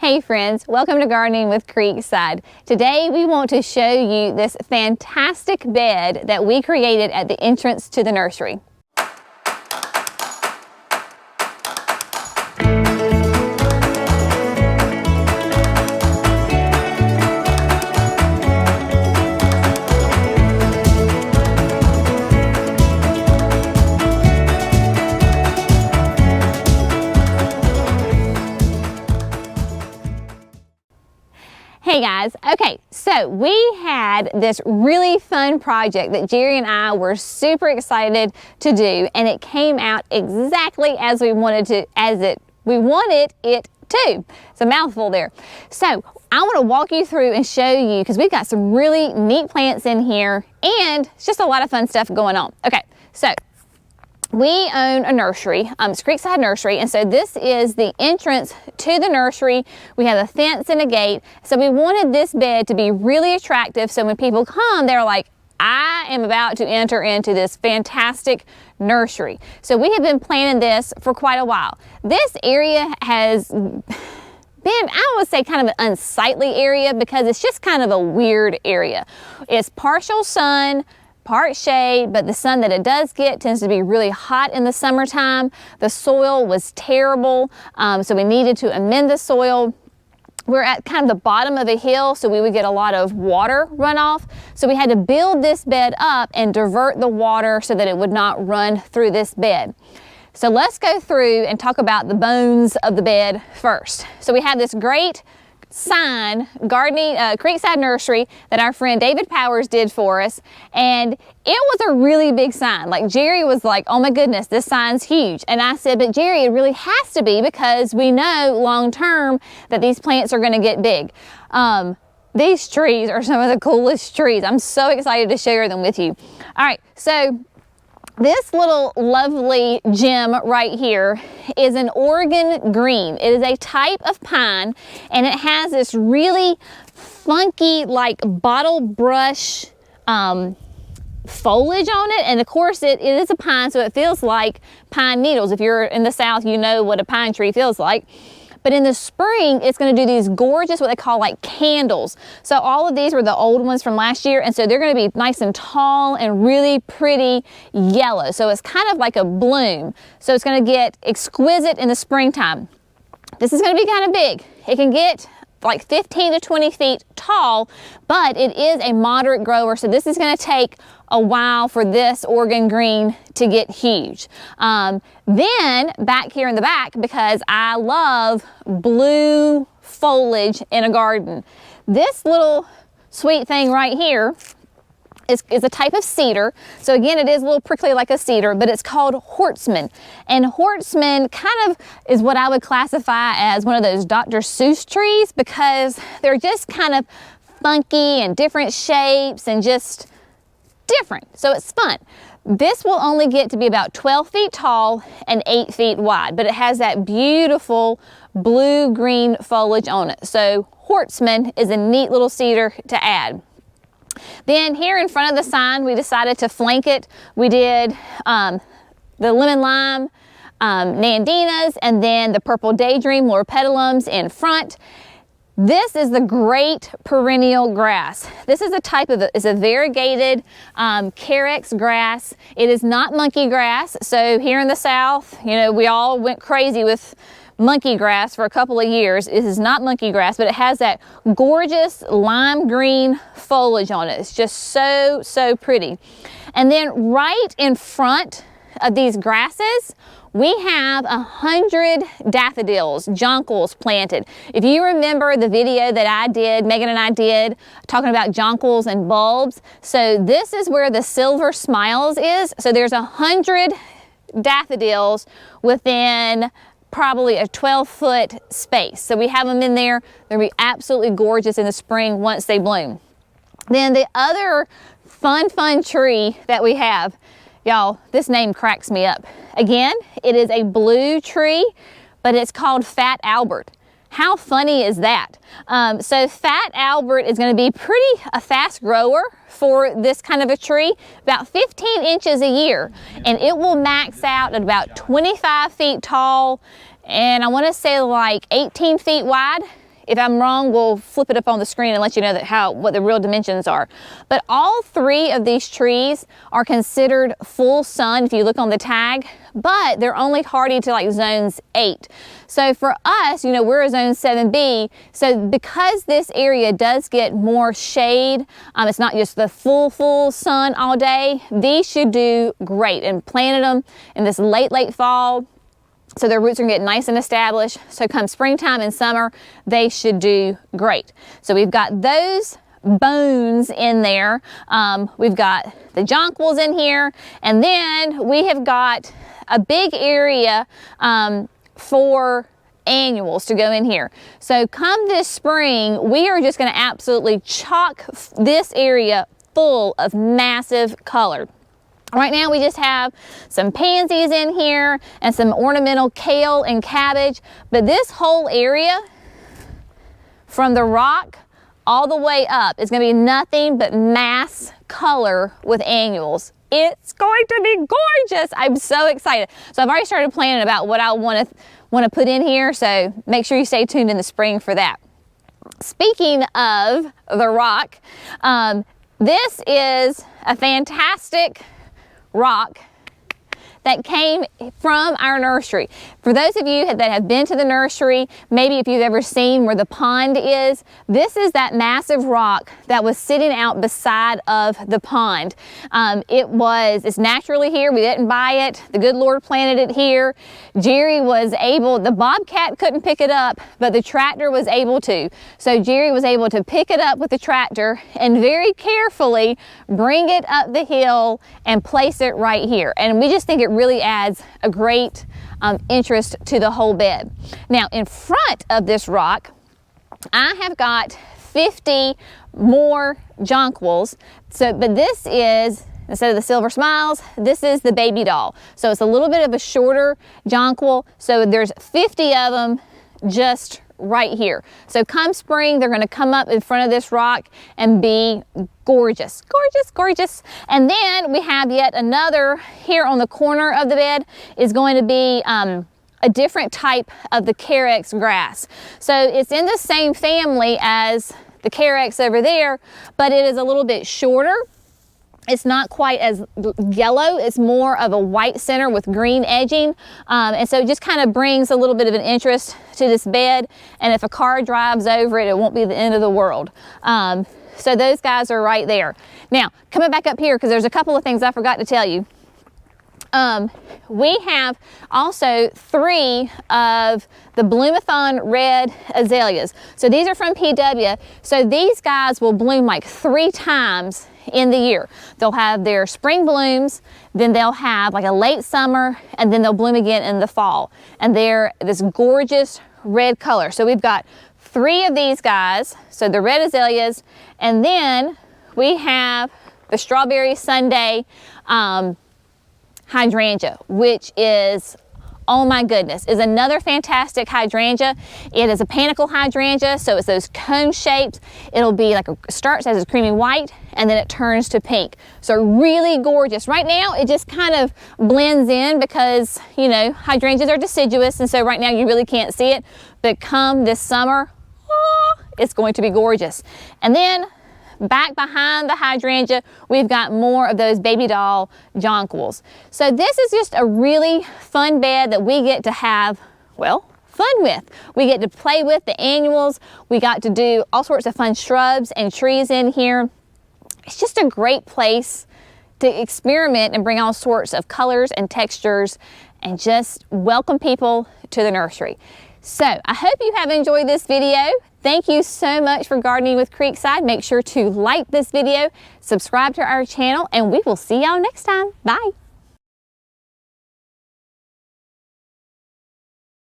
Hey friends, welcome to Gardening with Creekside. Today we want to show you this fantastic bed that we created at the entrance to the nursery. Hey guys, okay, so we had this really fun project that Jerry and I were super excited to do, and it came out exactly as we wanted it to. It's a mouthful there. So I want to walk you through and show you, because we've got some really neat plants in here and it's just a lot of fun stuff going on. Okay, so we own a nursery, it's Creekside Nursery, and so this is the entrance to the nursery. We have a fence and a gate, so we wanted this bed to be really attractive, so when people come, they're like, I am about to enter into this fantastic nursery. So we have been planning this for quite a while. This area has been, I would say, kind of an unsightly area because it's just kind of a weird area. It's partial sun, part shade, but the sun that it does get tends to be really hot in the summertime. The soil was terrible, so we needed to amend the soil. We're at kind of the bottom of a hill, so we would get a lot of water runoff. So we had to build this bed up and divert the water so that it would not run through this bed. So let's go through and talk about the bones of the bed first. So we have this great sign, gardening, Creekside Nursery, that our friend David Powers did for us, and it was a really big sign. Like, Jerry was like, oh my goodness, this sign's huge. And I said, but Jerry, it really has to be, because we know long term that these plants are going to get big. These trees are some of the coolest trees. I'm so excited to share them with you. All right, so this little lovely gem right here is an Oregon green. It is a type of pine, and it has this really funky, like bottle brush foliage on it. And of course it is a pine, so it feels like pine needles. If you're in the South, you know what a pine tree feels like. But in the spring, it's going to do these gorgeous, what they call like candles. So all of these were the old ones from last year, and so they're going to be nice and tall and really pretty yellow. So it's kind of like a bloom. So it's going to get exquisite in the springtime. This is going to be kind of big. It can get like 15 to 20 feet tall, but it is a moderate grower, so this is going to take a while for this Oregon green to get huge. Then back here in the back, because I love blue foliage in a garden, this little sweet thing right here is a type of cedar. So again, it is a little prickly like a cedar, but it's called Horsemen. And Horsemen kind of is what I would classify as one of those Dr. Seuss trees, because they're just kind of funky and different shapes and just different. So it's fun. This will only get to be about 12 feet tall and 8 feet wide, but it has that beautiful blue-green foliage on it. So Horsemen is a neat little cedar to add. Then here in front of the sign, we decided to flank it. We did the lemon lime nandinas, and then the purple daydream loropetalums in front. This is the great perennial grass. This is a type of, it's a variegated carex grass. It is not monkey grass. So here in the South, you know, we all went crazy with monkey grass for a couple of years. It is not monkey grass, but it has that gorgeous lime green foliage on it. It's just so, so pretty. And then right in front of these grasses, we have 100 daffodils, jonquils planted. If you remember the video that I did, Megan and I did, talking about jonquils and bulbs, so this is where the silver smiles is. So there's 100 daffodils within probably a 12-foot space. So we have them in there. They'll be absolutely gorgeous in the spring once they bloom. Then the other fun tree that we have, y'all, this name cracks me up. Again, it is a blue tree, but it's called Fat Albert. How funny is that? So Fat Albert is going to be a fast grower for this kind of a tree, about 15 inches a year, and it will max out at about 25 feet tall, and I want to say like 18 feet wide. If I'm wrong, we'll flip it up on the screen and let you know that what the real dimensions are. But all 3 of these trees are considered full sun if you look on the tag, but they're only hardy to like zones 8. So for us, you know, we're a zone 7B. So because this area does get more shade, it's not just the full sun all day, these should do great. And planted them in this late fall. So their roots are getting nice and established. So come springtime and summer, they should do great. So we've got those bones in there. We've got the jonquils in here. And then we have got a big area for annuals to go in here. So come this spring, we are just going to absolutely chock this area full of massive color. Right now we just have some pansies in here and some ornamental kale and cabbage, but this whole area from the rock all the way up is going to be nothing but mass color with annuals. It's going to be gorgeous. I'm so excited. So I've already started planning about what I want to put in here, so make sure you stay tuned in the spring for that. Speaking of the rock, this is a fantastic rock that came from our nursery. For those of you that have been to the nursery, maybe if you've ever seen where the pond is, this is that massive rock that was sitting out beside of the pond. It's naturally here. We didn't buy it. The good Lord planted it here. Jerry was able, the bobcat couldn't pick it up, but the tractor was able to. So Jerry was able to pick it up with the tractor and very carefully bring it up the hill and place it right here. And we just think it really adds a great interest to the whole bed. Now in front of this rock, I have got 50 more jonquils. But this is, instead of the silver smiles, this is the baby doll. So it's a little bit of a shorter jonquil. So there's 50 of them just right here. So come spring, they're going to come up in front of this rock and be gorgeous, gorgeous, gorgeous. And then we have yet another here on the corner of the bed is going to be a different type of the carex grass. So it's in the same family as the carex over there, but it is a little bit shorter. It's not quite as yellow. It's more of a white center with green edging. And so it just kind of brings a little bit of an interest to this bed. And if a car drives over it, it won't be the end of the world. So those guys are right there. Now, coming back up here, because there's a couple of things I forgot to tell you. We have also 3 of the Bloomathon red azaleas. So these are from PW. So these guys will bloom like 3 times in the year. They'll have their spring blooms, then they'll have like a late summer, and then they'll bloom again in the fall. And they're this gorgeous red color. So we've got 3 of these guys. So the red azaleas, and then we have the strawberry sundae hydrangea, which is, oh my goodness, is another fantastic hydrangea. It is a panicle hydrangea, so it's those cone shapes. It'll be like, starts as a creamy white and then it turns to pink. So really gorgeous. Right now it just kind of blends in because, you know, hydrangeas are deciduous, and so right now you really can't see it, but come this summer, oh, it's going to be gorgeous. And then back behind the hydrangea, we've got more of those baby doll jonquils. So this is just a really fun bed that we get to have, well, fun with. We get to play with the annuals. We got to do all sorts of fun shrubs and trees in here. It's just a great place to experiment and bring all sorts of colors and textures and just welcome people to the nursery. So I hope you have enjoyed this video. Thank you so much for gardening with Creekside. Make sure to like this video, subscribe to our channel, and we will see y'all next time. Bye.